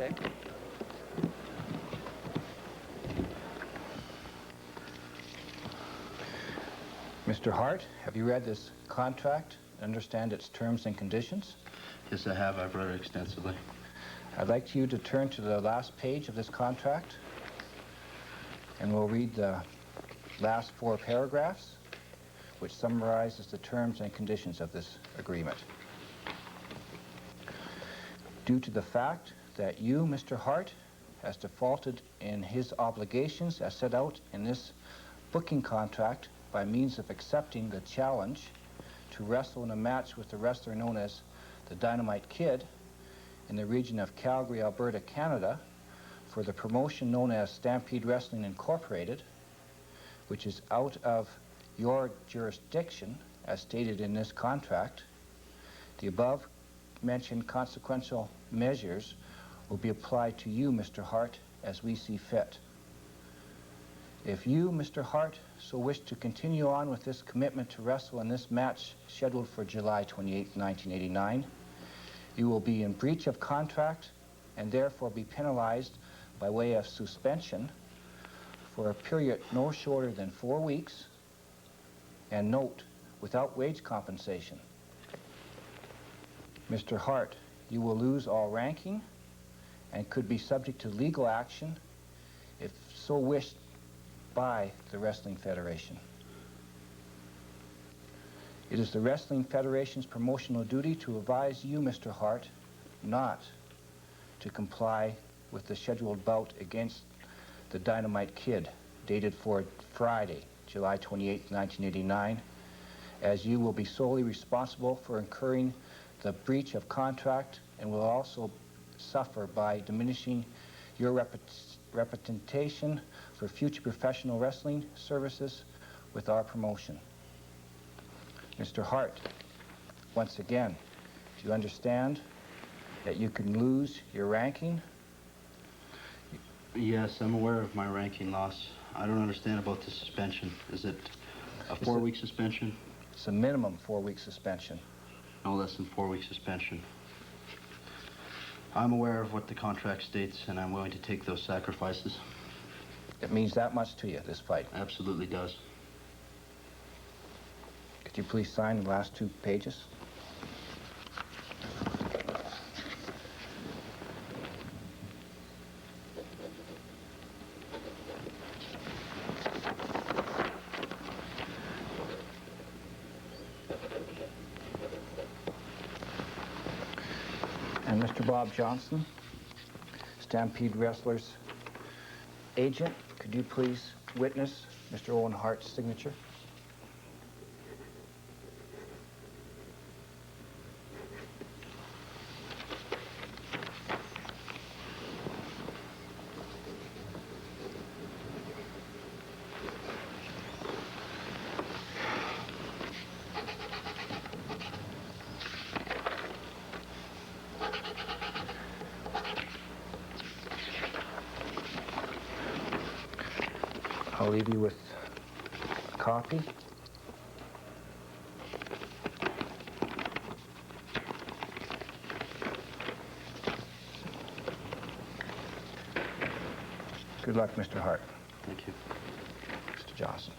Okay. Mr. Hart, have you read this contract? Understand its terms and conditions? Yes, I have. I've read it extensively. I'd like you to turn to the last page of this contract, and we'll read the last 4 paragraphs, which summarizes the terms and conditions of this agreement. Due to the fact that you, Mr. Hart, has defaulted in his obligations as set out in this booking contract by means of accepting the challenge to wrestle in a match with the wrestler known as the Dynamite Kid in the region of Calgary, Alberta, Canada, for the promotion known as Stampede Wrestling Incorporated, which is out of your jurisdiction as stated in this contract, the above mentioned consequential measures will be applied to you, Mr. Hart, as we see fit. If you, Mr. Hart, so wish to continue on with this commitment to wrestle in this match scheduled for July 28, 1989, you will be in breach of contract and therefore be penalized by way of suspension for a period no shorter than 4 weeks, and note, without wage compensation. Mr. Hart, you will lose all ranking and could be subject to legal action if so wished by the Wrestling Federation. It is the Wrestling Federation's promotional duty to advise you, Mr. Hart, not to comply with the scheduled bout against the Dynamite Kid, dated for Friday, July 28, 1989, as you will be solely responsible for incurring the breach of contract and will also suffer by diminishing your reputation for future professional wrestling services with our promotion. Mr. Hart, once again, do you understand that you can lose your ranking? Yes, I'm aware of my ranking loss. I don't understand about the suspension. Is it a 4-week suspension? It's a minimum 4-week suspension. No less than 4-week suspension. I'm aware of what the contract states, and I'm willing to take those sacrifices. It means that much to you, this fight? Absolutely does. Could you please sign the last 2 pages? And Mr. Bob Johnson, Stampede Wrestlers agent, could you please witness Mr. Owen Hart's signature? I'll leave you with a copy. Good luck, Mr. Hart. Thank you. Mr. Johnson.